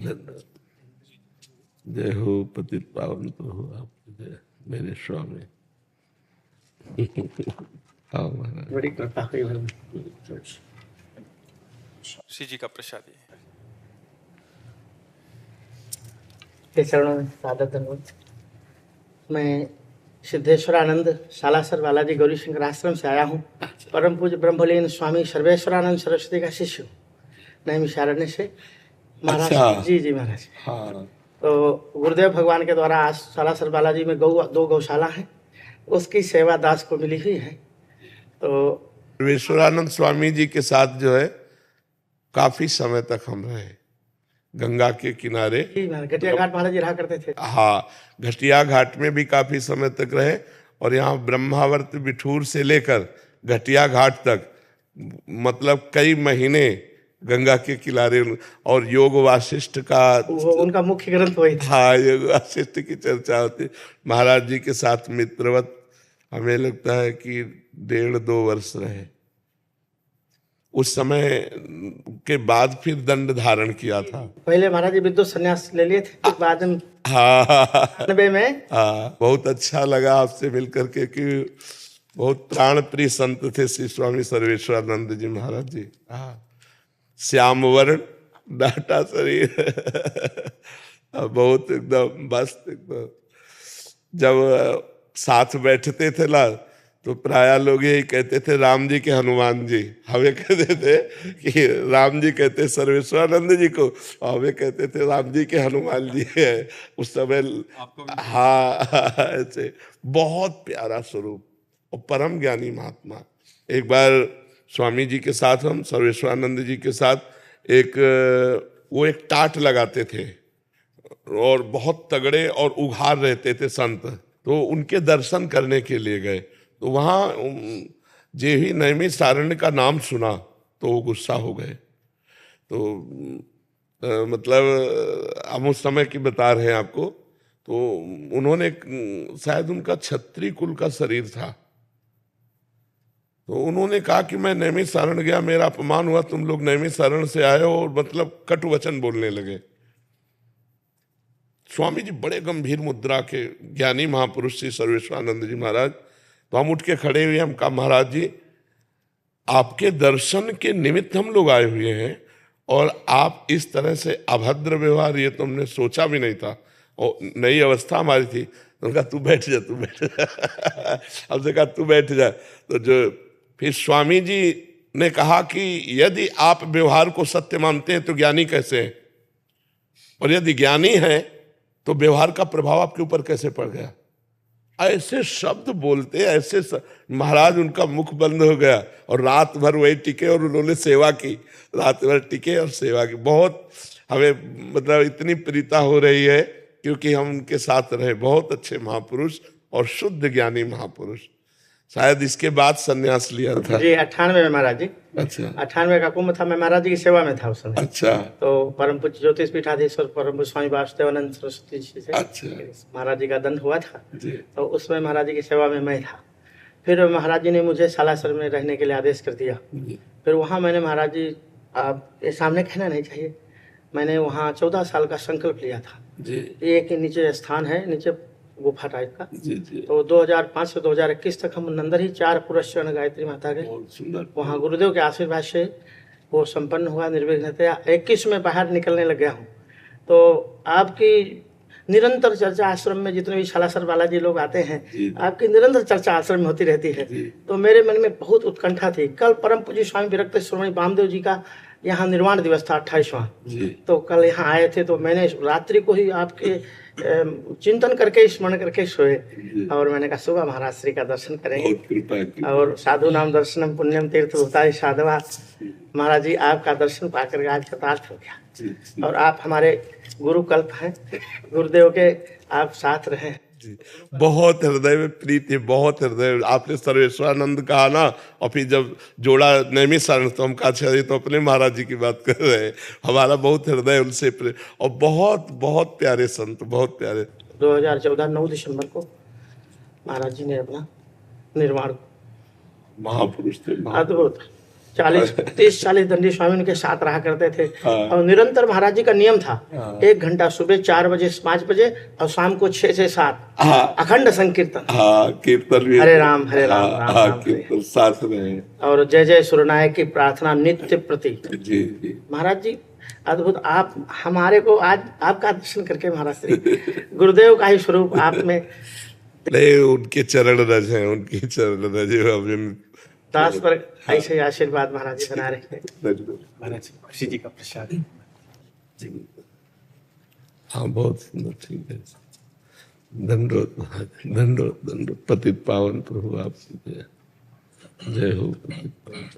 धन्यवाद। जय हो पतित पावन तो हो आप, जय मेरे स्वामी। आओ महाराज। बड़ी कृपा हुई भगवान। श्री जी का प्रसादी। के चरणों में सादर धन्यवाद। मैं सिद्धेश्वरानंद सालासर बालाजी गौरी शंकर आश्रम से आया हूँ। परम पूज्य ब्रह्मलीन स्वामी सर्वेश्वरानंद सरस्वती का शिष्य हूँ, नैमिषारण्य से। महाराज अच्छा। जी जी महाराज। हाँ, तो गुरुदेव भगवान के द्वारा आज सालासर बालाजी में दो गौशाला है, उसकी सेवा दास को मिली हुई है। तो विश्वरानंद स्वामी जी के साथ जो है काफी समय तक हम रहे, गंगा के किनारे। घटिया घाट महाराज जी रहा करते थे। हाँ, घटिया घाट में भी काफी समय तक रहे, और यहाँ ब्रह्मावर्त बिठूर से लेकर घटिया घाट तक मतलब कई महीने गंगा के किनारे। और योग वासिष्ठ का उनका मुख्य ग्रंथ वही था। हाँ, योग वासिष्ठ की चर्चा होती। महाराज जी के साथ मित्रवत हमें लगता है कि 1.5-2 वर्ष रहे। उस समय के बाद फिर दंड धारण किया था। पहले महाराज जी विद्युत संन्यास ले लिए थे, बाद में हाँ 90 में। हाँ, बहुत अच्छा लगा आपसे मिलकर के कि बहुत प्राण प्रिय संत थे श्री स्वामी सर्वेश्वरानंद जी महाराज जी। हाँ, श्याम वर्ण डाटा शरीर बहुत एकदम मस्त एकदम। जब साथ बैठते थे ना तो प्राय लोग यही कहते थे राम जी के हनुमान जी, हमें कहते थे कि राम जी कहते सर्वेश्वरानंद जी को, हमें कहते थे राम जी के हनुमान जी है उस समय। हाँ, ऐसे बहुत प्यारा स्वरूप और परम ज्ञानी महात्मा। एक बार स्वामी जी के साथ हम सर्वेश्वरानंद जी के साथ वो एक टाट लगाते थे और बहुत तगड़े और उघार रहते थे संत, तो उनके दर्शन करने के लिए गए। तो वहाँ जे ही नैमिषारण्य का नाम सुना तो वो गुस्सा हो गए। तो मतलब हम उस समय की बता रहे हैं आपको। तो उन्होंने शायद उनका क्षत्रिय कुल का शरीर था, तो उन्होंने कहा कि मैं नैमिषारण्य गया, मेरा अपमान हुआ, तुम लोग नैमिषारण्य से आए हो, और मतलब कटु वचन बोलने लगे। स्वामी जी बड़े गंभीर मुद्रा के ज्ञानी महापुरुष श्री सर्वेश्वरानंद जी महाराज। तो हम उठ के खड़े हुए, हम कहा महाराज जी आपके दर्शन के निमित्त हम लोग आए हुए हैं, और आप इस तरह से अभद्र व्यवहार, ये तो हमने सोचा भी नहीं था, और नई अवस्था हमारी थी। तो उनका तू बैठ जा, तू बैठ जा हमसे कहा तू बैठ जा। तो जो फिर स्वामी जी ने कहा कि यदि आप व्यवहार को सत्य मानते हैं तो ज्ञानी कैसे हैं, और यदि ज्ञानी है तो व्यवहार का प्रभाव आपके ऊपर कैसे पड़ गया। ऐसे शब्द बोलते ऐसे महाराज उनका मुख बंद हो गया, और रात भर वही टिके और उन्होंने सेवा की, रात भर टिके और सेवा की। बहुत हमें मतलब इतनी प्रीता हो रही है क्योंकि हम उनके साथ रहे। बहुत अच्छे महापुरुष और शुद्ध ज्ञानी महापुरुष। शायद इसके बाद संन्यास लिया था जी 98 में महाराज जी। अच्छा, 98 का कुंभ था, मैं महाराज जी की सेवा में था उस समय। अच्छा। तो परम पूज्य ज्योतिष पीठाधीश्वर परम पूज्य स्वामी वासुदेवानंद सरस्वती जी से अच्छा महाराज जी का दंड हुआ था जी। तो उसमें महाराज जी की सेवा में मैं था। फिर महाराज जी ने मुझे सालासर में रहने के लिए आदेश कर दिया। फिर वहाँ मैंने महाराज जी, आप ये सामने कहना नहीं चाहिए, मैंने वहाँ 14 साल का संकल्प लिया था जी। एक नीचे स्थान है, नीचे गुफा टाइप का। जी जी। तो 2005 से 2021 तक हम अंदर ही 4 पुरस्चरण गायत्री माता के बहुत सुंदर। वहाँ गुरुदेव के आशीर्वाद से वो संपन्न हुआ निर्विघ्नतया। 21 में बाहर निकलने लग गया हूँ। तो आपकी निरंतर चर्चा आश्रम में जितने भी सालासर बालाजी लोग आते हैं, आपकी निरंतर चर्चा आश्रम में होती रहती है। तो मेरे मन में बहुत उत्कंठा थी। कल परम पूज्य स्वामी विरक्त शिरोमणि वामदेव जी का यहाँ निर्वाण दिवस था 28वां। तो कल यहाँ आए थे, तो मैंने रात्रि को ही आपके चिंतन करके स्मरण करके सोए, और मैंने कहा सुबह महाराज श्री का दर्शन करेंगे। और साधु नाम दर्शनम पुण्यम तीर्थ भूताय साधवा, महाराज जी आपका दर्शन पाकर आज कृतार्थ हो गया। और आप हमारे गुरु कल्प हैं, गुरुदेव के आप साथ रहें। बहुत हृदय में प्रीति, बहुत हृदय। आपने सर्वेश्वरानंद कहा ना, और फिर जब जोड़ा नैमिषारण्य तो हम कहा तो अपने महाराज जी की बात कर रहे हैं। हमारा बहुत हृदय उनसे प्रेम, और बहुत बहुत प्यारे संत, बहुत प्यारे। 2014 9 दिसंबर को महाराज जी ने अपना निर्वाण, महापुरुष थे, अद्भुत। 30-40 दंडी स्वामी उनके साथ रहा करते थे। हाँ। और निरंतर महाराज जी का नियम था, हाँ। 1 घंटा सुबह 4 बजे 5 बजे और शाम को 6 से 7 हाँ अखंड संकीर्तन हाँ कीर्तन भी हरे राम हरे राम हाँ, राम हाँ राम हरे। कीर्तन साथ में। और जय जय सुरनायक की प्रार्थना नित्य प्रति। जी जी महाराज जी अद्भुत, आप हमारे को आज आपका दर्शन करके महाराज श्री गुरुदेव का ही स्वरूप आप में नहीं, उनके चरण रज हैं, उनके चरण रज हैं। अब इन दास पर ऐसे ही आशीर्वाद महाराज जी बना रहे। महाराज जी खुशी जी का प्रसाद। हाँ, बहुत सुंदर, ठीक है। दंडोत महाराज, दंडोत दंडोत। पतित पावन प्रभु आपकी जय, जय हो पतित पावन।